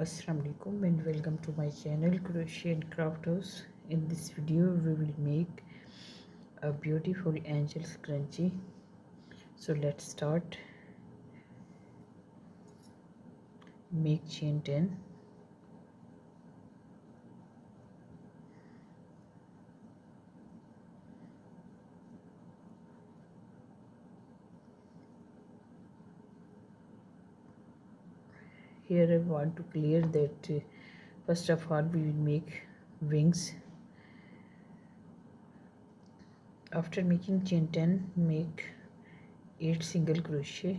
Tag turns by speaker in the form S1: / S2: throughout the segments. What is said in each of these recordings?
S1: Assalamu alaikum and welcome to my channel Crochet and Crafthouse. In this video we will make a beautiful angel scrunchie. So let's start. Make chain 10. Here I want to clear that first of all we will make wings. After making chain 10, make 8 single crochet.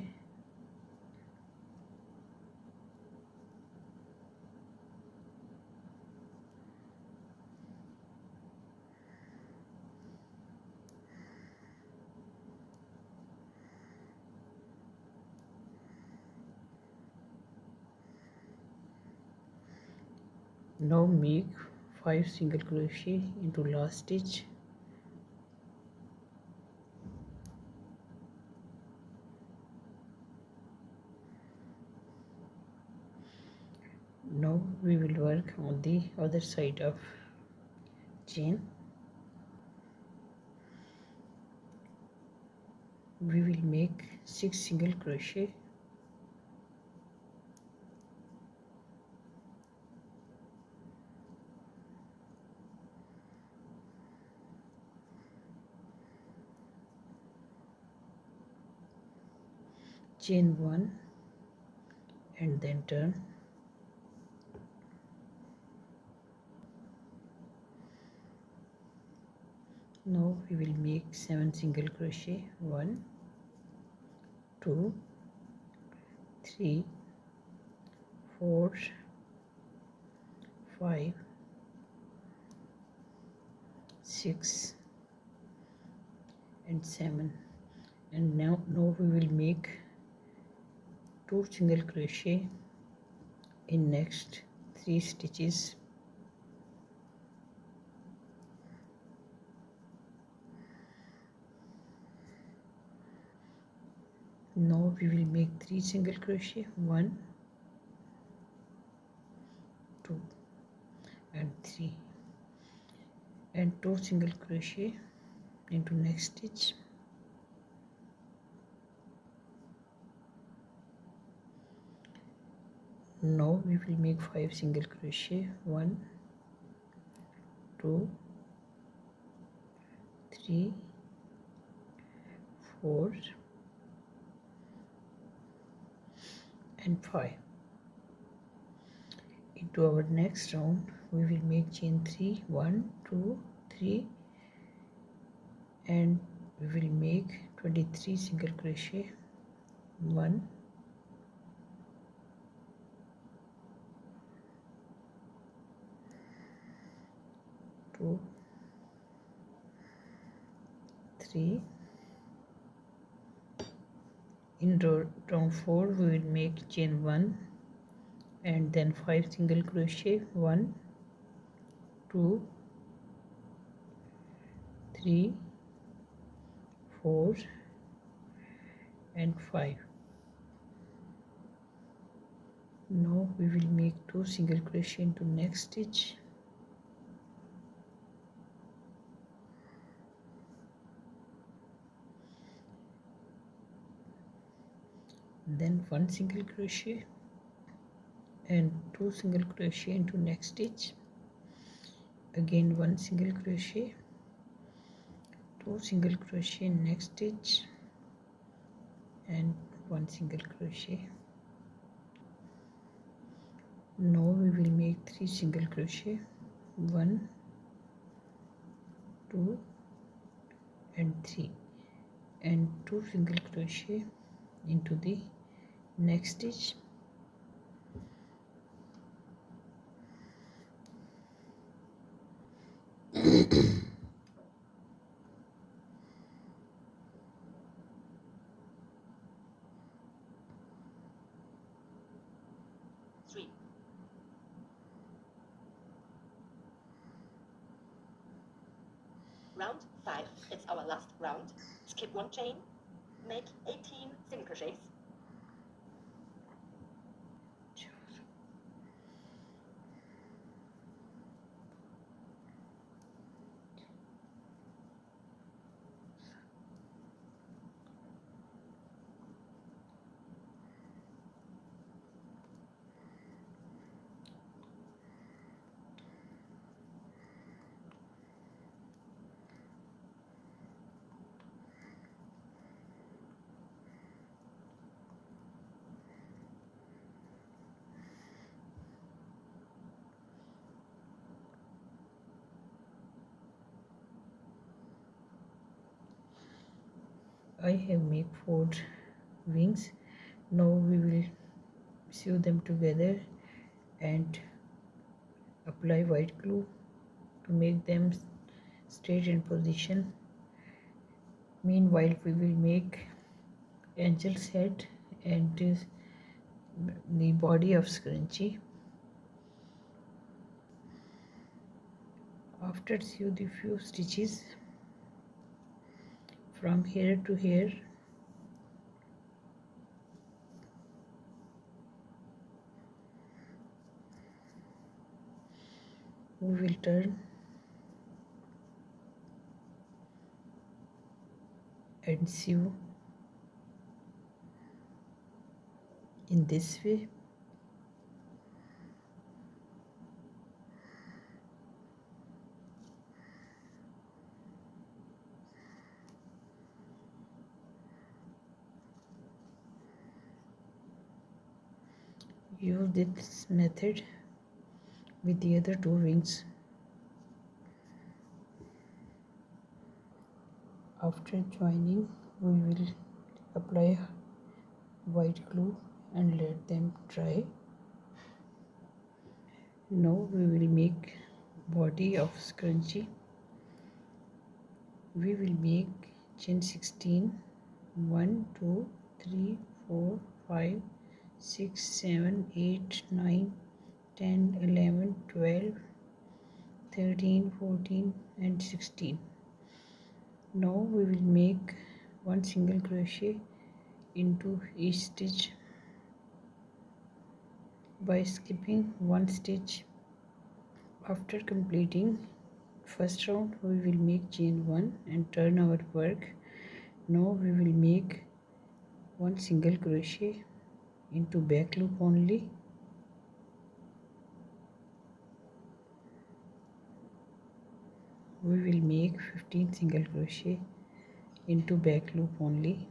S1: Now make 5 single crochet into last stitch. Now we will work on the other side of chain. We will make 6 single crochet. Chain 1 and then turn. Now we will make 7 single crochet. 1 2 3 4 5 6 and 7, and now we will make 2 single crochet in next 3 stitches. Now we will make 3 single crochet. 1 2 and 3, and 2 single crochet into next stitch. Now we will make 5 single crochet. 1 2 3 4 and 5. Into our next round we will make chain 3. 1 2 3, and we will make 23 single crochet. 1 2 3. In round 4 we will make chain 1 and then 5 single crochet. 1 2 3 4 and 5. Now we will make 2 single crochet into next stitch. Then 1 single crochet and 2 single crochet into next stitch. Again 1 single crochet, 2 single crochet in next stitch, and 1 single crochet. Now we will make 3 single crochet. 1 2 and 3, and 2 single crochet into the next stitch.
S2: Round 5, it's our last round. Skip 1 chain, make 18 single crochets.
S1: I have made 4 wings. Now we will sew them together and apply white glue to make them straight in position. Meanwhile, we will make angel's head and the body of scrunchie. After sew the few stitches from here to here, we will turn and sew in this way. Use this method with the other 2 wings. After joining, we will apply white glue and let them dry. Now we will make body of scrunchie. We will make chain 16, 1, 2, 3, 4, 5, 6, 7, 8, 9, 10, 11, 12, 13, 14 and 16. Now we will make 1 single crochet into each stitch by skipping 1 stitch. After completing first round, we will make chain 1 and turn our work. Now we will make 1 single crochet into back loop only. We will make 15 single crochet into back loop only.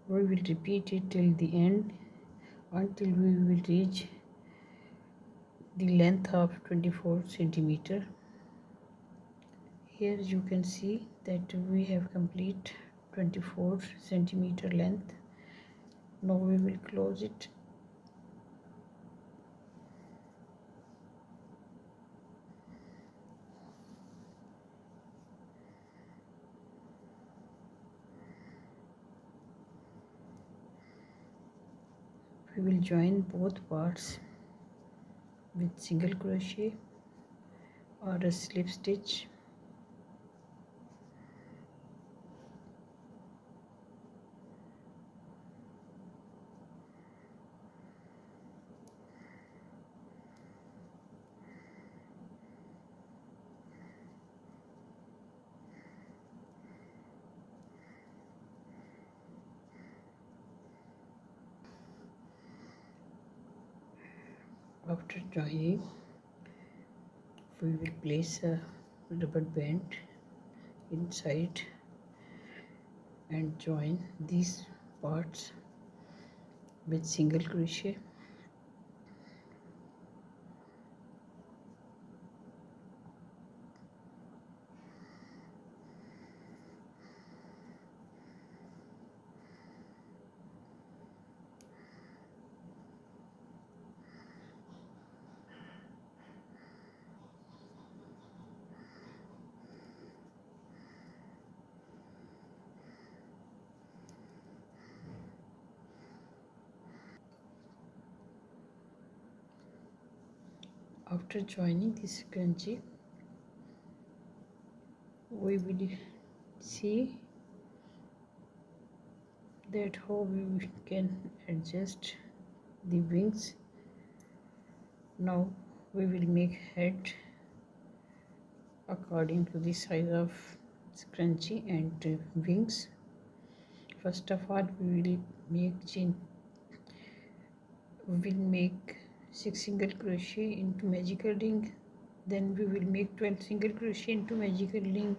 S1: We will repeat it till the end until we will reach the length of 24 centimeter. Here you can see that we have complete 24 centimeter length. Now we will close it. We will join both parts with single crochet or a slip stitch. After joining, we will place a rubber band inside and join these parts with single crochet. After joining this scrunchie, we will see that how we can adjust the wings. Now we will make head according to the size of scrunchie and wings. First of all, we will make 6 single crochet into magical ring, then we will make 12 single crochet into magical ring,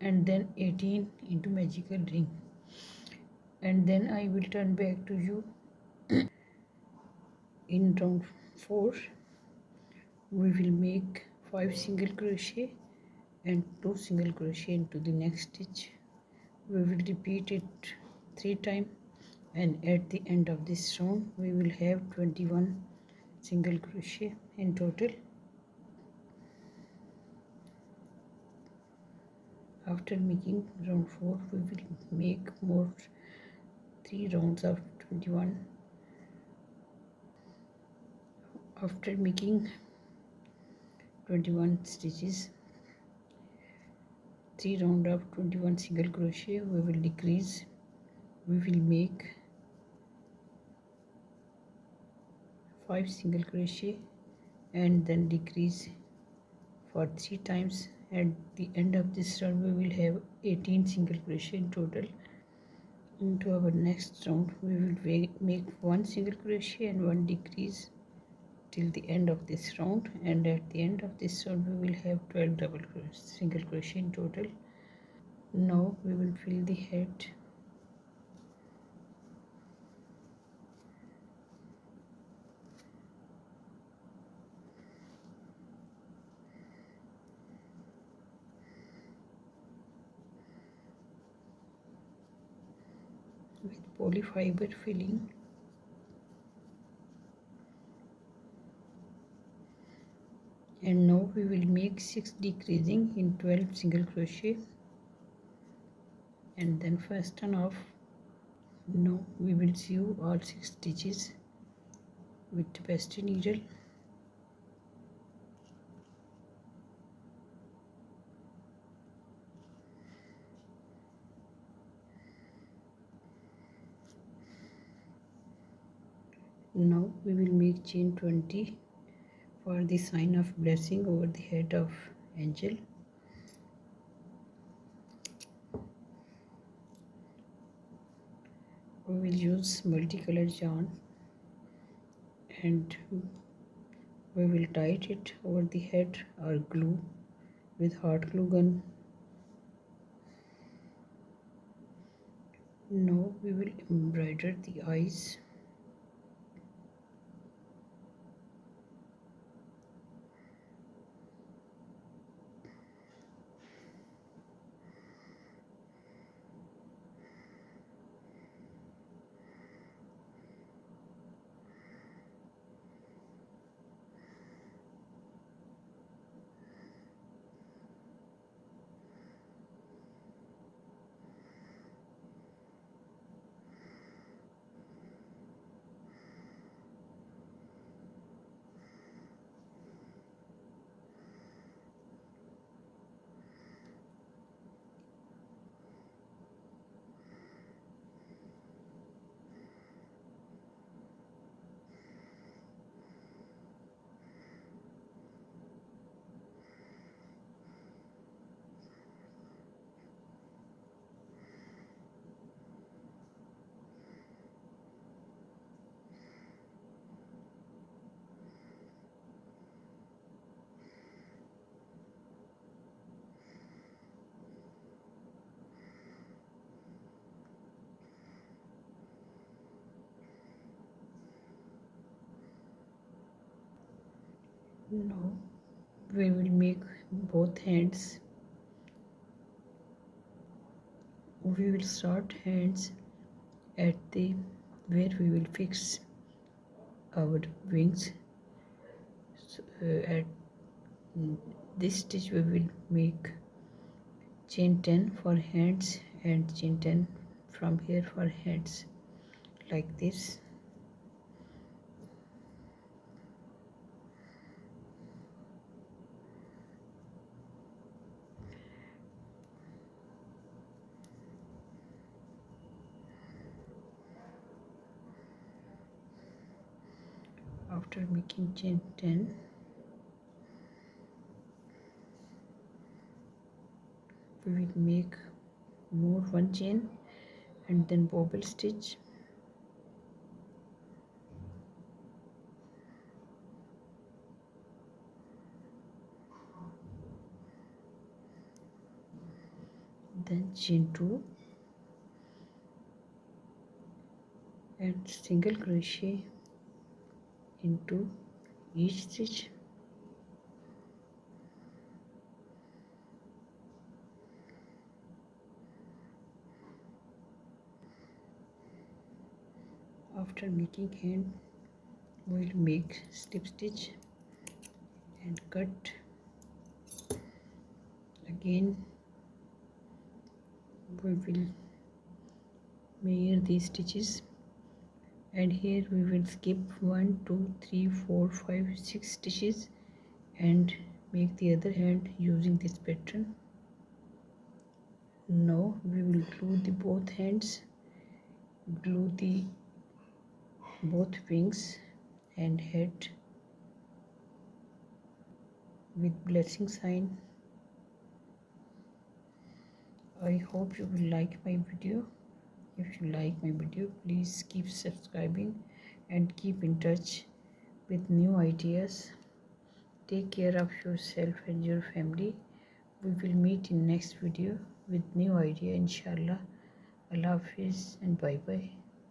S1: and then 18 into magical ring, and then I will turn back to you. In round 4 we will make 5 single crochet and 2 single crochet into the next stitch. We will repeat it 3 times, and at the end of this round we will have 21 single crochet in total. After making round 4, we will make more 3 rounds of 21. After making 21 stitches, 3 round of 21 single crochet, we will decrease. We will make 5 single crochet and then decrease for 3 times. At the end of this round we will have 18 single crochet in total. Into our next round we will make 1 single crochet and 1 decrease till the end of this round, and at the end of this round we will have 12 single crochet in total. Now we will fill the head. With polyfiber filling. And now we will make 6 decreasing in 12 single crochet and then fasten off. Now we will sew all 6 stitches with tapestry needle. Now we will make chain 20 for the sign of blessing over the head of angel. We will use multicolored yarn and we will tie it over the head or glue with hot glue gun. Now we will embroider the eyes. Now we will make both hands. We will start hands at the where we will fix our wings. So, at this stitch we will make chain 10 for hands and chain 10 from here for hands, like this. After making chain 10, we will make more one chain and then bobble stitch. Then chain 2 and single crochet into each stitch. After making hand, we'll make slip stitch and cut. Again we will measure these stitches, and here we will skip 1 2 3 4 5 6 stitches and make the other hand using this pattern. Now we will glue the both hands, glue the both wings and head with blessing sign. I hope you will like my video. If you like my video, please keep subscribing and keep in touch with new ideas. Take care of yourself and your family. We will meet in next video with new idea, inshallah. Allah Hafiz and bye bye.